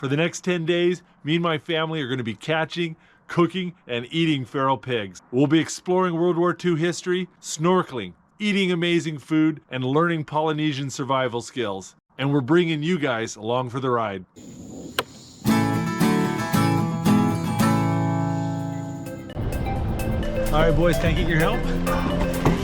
For the next 10 days, me and my family are going to be catching, cooking, and eating feral pigs. We'll be exploring World War II history, snorkeling, eating amazing food, and learning Polynesian survival skills. And we're bringing you guys along for the ride. All right, boys, can I get your help?